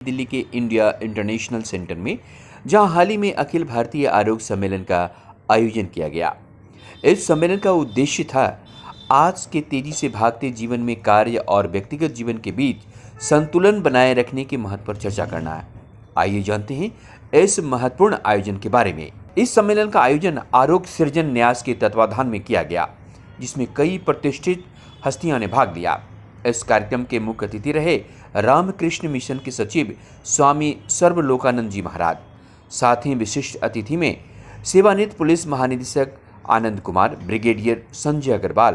दिल्ली के India international centre में, जहां हाल ही में अखिल भारतीय आरोग्य सम्मेलन का आयोजन किया गया। इस सम्मेलन का उद्देश्य था आज के तेजी से भागते जीवन में कार्य और व्यक्तिगत जीवन के बीच संतुलन बनाए रखने के महत्व पर चर्चा करना है। आइए जानते हैं इस महत्वपूर्ण आयोजन के बारे में। इस सम्मेलन का आयोजन आरोग्य सृजन न्यास के तत्वाधान में किया गया, जिसमें कई प्रतिष्ठित हस्तियों ने भाग लिया। इस कार्यक्रम के मुख्य अतिथि रहे रामकृष्ण मिशन के सचिव स्वामी सर्वलोकानंद जी महाराज। साथ ही विशिष्ट अतिथि में सेवानिवृत्त पुलिस महानिदेशक आनंद कुमार, ब्रिगेडियर संजय अग्रवाल,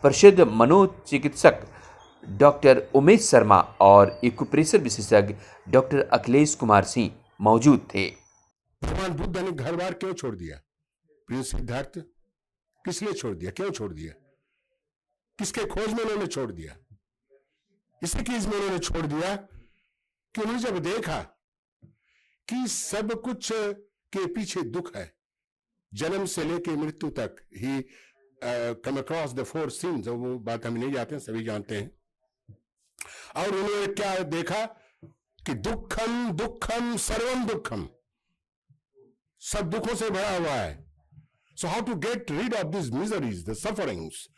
प्रसिद्ध मनोचिकित्सक डॉक्टर उमेश शर्मा और एक्यूप्रेशर विशेषज्ञ डॉक्टर अखिलेश कुमार सिंह मौजूद थे। भगवान बुद्ध ने घर बार क्यों छोड़ दिया? प्रिय सिद्धार्थ, किस लिए छोड़ दिया? क्यों छोड़ दिया? किसके खोज में उन्होंने छोड़ दिया? इसी चीज में उन्होंने छोड़ दिया कि उन्होंने जब देखा कि सब कुछ के पीछे दुख है, जन्म से लेकर मृत्यु तक ही come across the four scenes, वो बात हम नहीं जाते हैं, सभी जानते हैं। और उन्होंने क्या देखा कि दुखम दुखम सर्वम दुखम, सब दुखों से भरा हुआ है। So how to get rid of this miseries, the sufferings,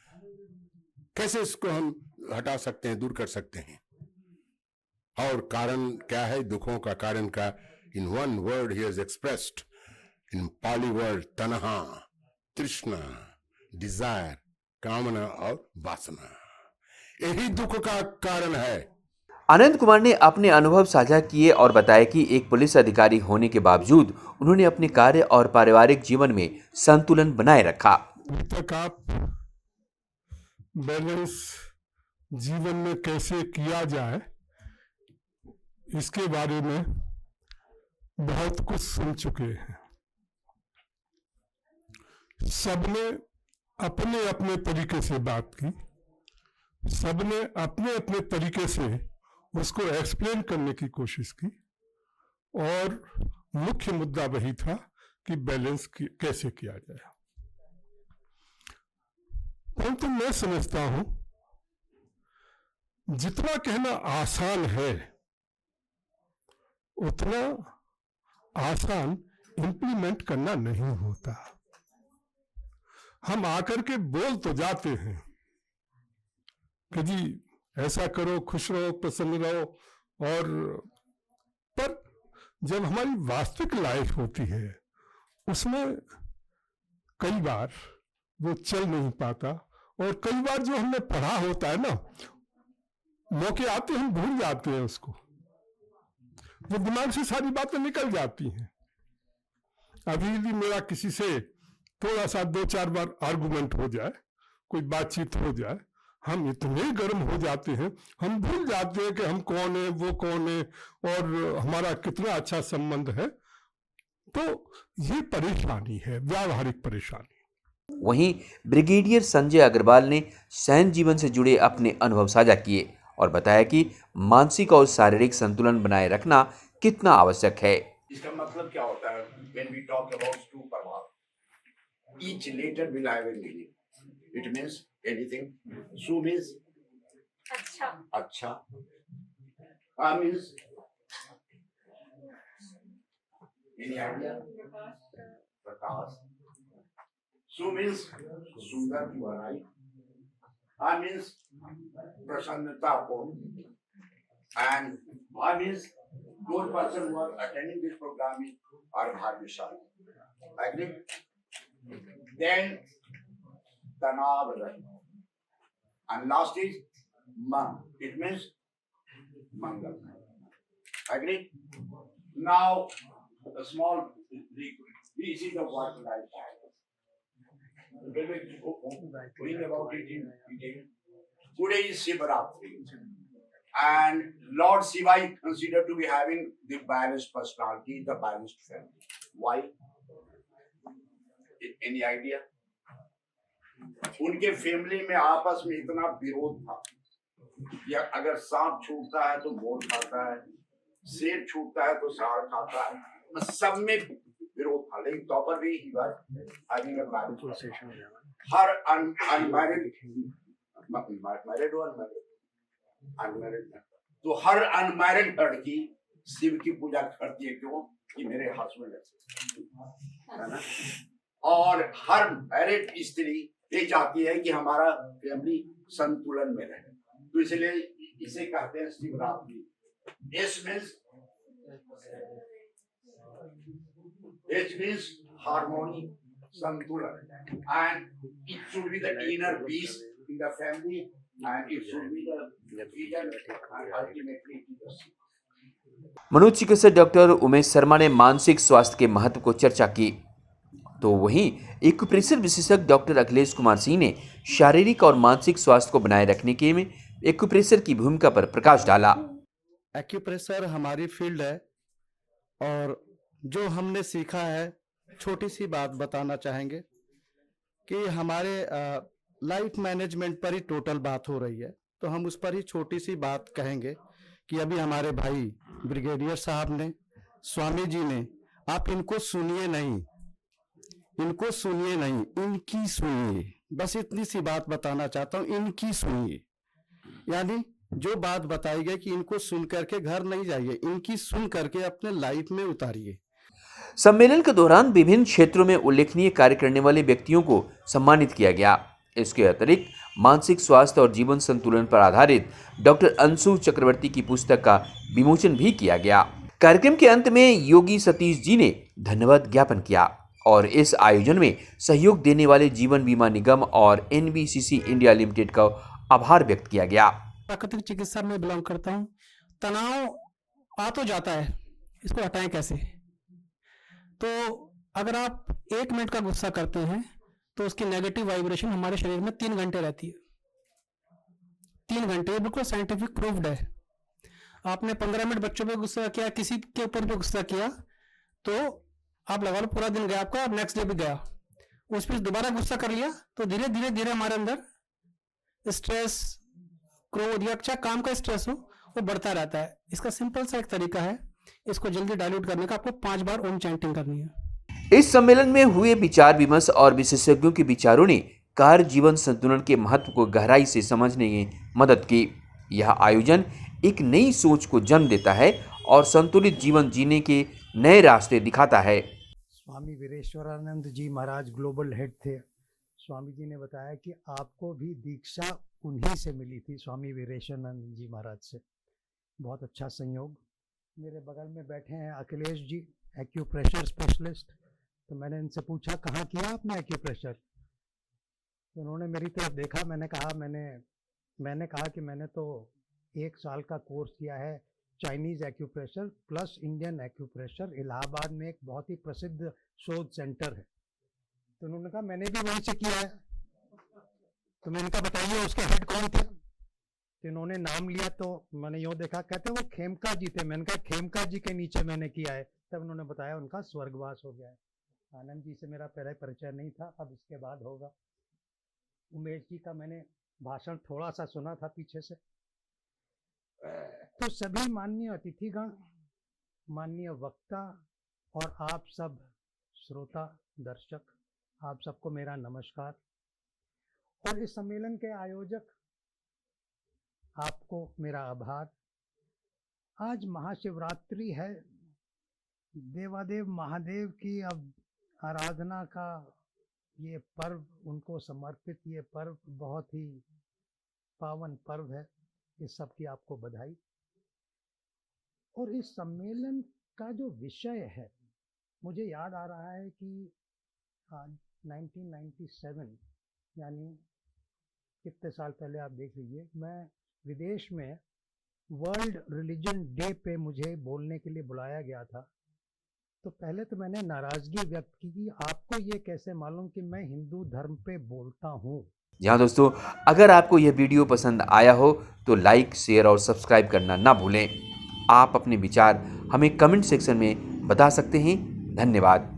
कैसे इसको हम हटा सकते हैं, दूर कर सकते हैं? और कारण क्या है दुखों का? कारण का in one word he has expressed in Pali word, तन्हा, तृष्णा, डिजायर, कामना और वासना, यही दुख का कारण है। आनंद कुमार ने अपने अनुभव साझा किए और बताया कि एक पुलिस अधिकारी होने के बावजूद उन्होंने अपने कार्य और पारिवारिक जीवन में संतुलन बनाए रखा। अभी तक आप बैलेंस जीवन में कैसे किया जाए, इसके बारे में बहुत कुछ सुन चुके हैं। सबने अपने अपने तरीके से बात की, सबने अपने अपने तरीके से उसको एक्सप्लेन करने की कोशिश की, और मुख्य मुद्दा वही था कि बैलेंस कैसे किया जाए। परंतु मैं समझता हूं जितना कहना आसान है उतना आसान इंप्लीमेंट करना नहीं होता। हम आकर के बोल तो जाते हैं कि जी ऐसा करो, खुश रहो, प्रसन्न रहो, और पर जब हमारी वास्तविक लाइफ होती है उसमें कई बार वो चल नहीं पाता, और कई बार जो हमने पढ़ा होता है ना, मौके आते हम भूल जाते हैं उसको, वो दिमाग से सारी बातें निकल जाती हैं। अभी भी मेरा किसी से थोड़ा सा 2-4 बार आर्गुमेंट हो जाए, कोई बातचीत हो जाए, हम इतने गर्म हो जाते हैं, हम भूल जाते हैं कि हम कौन है, वो कौन है, और हमारा कितना अच्छा संबंध है। तो ये परेशानी है, व्यावहारिक परेशानी। वहीं ब्रिगेडियर संजय अग्रवाल ने सैन्य जीवन से जुड़े अपने अनुभव साझा किए और बताया कि मानसिक और शारीरिक संतुलन बनाए रखना कितना आवश्यक है। इसका मतलब क्या होता है? When we talk about true प्रभाव, each letter will have a meaning. It means anything. Su means अच्छा. अच्छा. A means any idea? Prakash. Su means सुंदर, you are right. A means प्रसन्नता को, and A means those person who are attending this program are भाग्यशाली. Agree? Then तनाव रहित, and last is man. It means Mangal. Agree? Now a small this is the work life balance. We will going about it in detail. Today is Shivaratri, and Lord Shiva is considered to be having the balanced personality, the balanced family. Why? Any idea? उनके family में आपस में इतना विरोध था, या अगर सांप छूटता है तो मोर खाता है, शेर छूटता है तो साड़ खाता है, सब में विरोध था। लेकिन तो पर भी ही बात हर अनमैरिड, मैरिड और अनमैरिड, तो हर अनमैरिड लड़की शिव की पूजा करती है, क्यों कि मेरे हस्बैंड है ना। और हर मैरिड स्त्री ये चाहती है कि हमारा फैमिली संतुलन में रहे, तो इसलिए इसे कहते हैं शिवरात्रि। It means harmony, संतुलन, and it should be the inner peace in the family, and it should be the vision and ultimately the Manoj चिकित्सक डॉक्टर उमेश शर्मा ने मानसिक स्वास्थ्य के महत्व को चर्चा की, तो वहीं एक्यूप्रेशर विशेषज्ञ डॉक्टर अखिलेश कुमार सिंह ने शारीरिक और मानसिक स्वास्थ्य को बनाए रखने के में एक्यूप्रेशर की भूमिका पर प्रकाश डाला। एक्यूप्रेशर हमारी फील्ड है और जो हमने सीखा है, छोटी सी बात बताना चाहेंगे कि हमारे लाइफ मैनेजमेंट पर ही टोटल बात हो रही है, तो हम उस पर ही छोटी सी बात कहेंगे कि अभी हमारे भाई ब्रिगेडियर साहब ने, स्वामी जी ने, आप इनको सुनिए नहीं, इनको सुनिए नहीं, इनकी सुनिए। बस इतनी सी बात बताना चाहता हूं, इनकी सुनिए। यानी जो बात बताई गई कि इनको सुन करके घर नहीं जाइए, इनकी सुन करके अपने लाइफ में उतारिए। सम्मेलन के दौरान विभिन्न क्षेत्रों में उल्लेखनीय कार्य करने वाले व्यक्तियों को सम्मानित किया गया। इसके अतिरिक्त मानसिक स्वास्थ्य और जीवन संतुलन पर आधारित डॉक्टर अंशु चक्रवर्ती की पुस्तक का विमोचन भी किया गया। कार्यक्रम के अंत में योगी सतीश जी ने धन्यवाद ज्ञापन किया और इस आयोजन में सहयोग देने वाले जीवन बीमा निगम और NBCC इंडिया लिमिटेड का आभार व्यक्त किया गया। प्राकृतिक चिकित्सा में बिलोंग करता हूँ। तनाव आ तो जाता है, इसको हटाएं कैसे? तो अगर आप 1 मिनट का गुस्सा करते हैं तो उसकी नेगेटिव वाइब्रेशन हमारे शरीर में 3 घंटे रहती है। 3 घंटे, बिल्कुल साइंटिफिक प्रूव्ड है। आपने 15 मिनट बच्चों पे गुस्सा किया, किसी के ऊपर भी गुस्सा किया, तो आप लगा लो पूरा दिन गया आपका, नेक्स्ट डे भी गया। उस पर दोबारा गुस्सा कर लिया तो धीरे धीरे धीरे हमारे अंदर स्ट्रेस, क्रोध या चाहे काम का स्ट्रेस हो, वो बढ़ता रहता है। इसका सिंपल सा एक तरीका है, इसको जल्दी डाइल्यूट करने का। आपको 5 बार ओम चैंटिंग करनी है। इस सम्मेलन में हुए विचार विमर्श और विशेषज्ञों के विचारों ने कार्य जीवन संतुलन के महत्व को गहराई से समझने में मदद की। यह आयोजन एक नई सोच को जन्म देता है और संतुलित जीवन जीने के नए रास्ते दिखाता है। स्वामी वीरेश्वरानंद जी महाराज ग्लोबल हेड थे। स्वामी जी ने बताया कि आपको भी दीक्षा उन्हीं से मिली थी, स्वामी वीरेश्वरानंद जी महाराज से। बहुत अच्छा संयोग। मेरे बगल में बैठे हैं अखिलेश जी, एक्यूप्रेशर स्पेशलिस्ट। तो मैंने इनसे पूछा कहाँ किया आपने एक्यूप्रेशर? तो उन्होंने मेरी तरफ देखा। मैंने कहा कि मैंने तो 1 साल का कोर्स किया है Chinese acupressure plus Indian acupressure. Allahabad में एक बहुत ही प्रसिद्ध शोध सेंटर है। तो उन्होंने कहा मैंने भी वहीं से किया है। तो मैंने कहा बताइए उसके हेड कौन थे? तो इन्होंने नाम लिया, तो मैंने यूँ देखा, कहते वो खेमका जी थे। मैंने कहा खेमका जी के नीचे मैंने किया है। तब उन्होंने बताया उनका स्वर्गवास हो गया है। आनंद जी से मेरा पहले परिचय नहीं था, अब इसके बाद होगा। उमेश जी का मैंने भाषण थोड़ा सा सुना था पीछे से। तो सभी माननीय अतिथिगण, माननीय वक्ता और आप सब श्रोता दर्शक, आप सबको मेरा नमस्कार। और इस सम्मेलन के आयोजक, आपको मेरा आभार। आज महाशिवरात्रि है। देवादेव महादेव की अब आराधना का ये पर्व, उनको समर्पित ये पर्व बहुत ही पावन पर्व है। इस सब की आपको बधाई। और इस सम्मेलन का जो विषय है, मुझे याद आ रहा है कि 1997 यानी कितने साल पहले आप देख लीजिए, मैं विदेश में वर्ल्ड रिलीजन डे पे मुझे बोलने के लिए बुलाया गया था। तो पहले तो मैंने नाराज़गी व्यक्त की कि आपको ये कैसे मालूम कि मैं हिंदू धर्म पे बोलता हूँ। यहाँ दोस्तों, अगर आपको यह वीडियो पसंद आया हो तो लाइक, शेयर और सब्सक्राइब करना ना भूलें। आप अपने विचार हमें कमेंट सेक्शन में बता सकते हैं। धन्यवाद।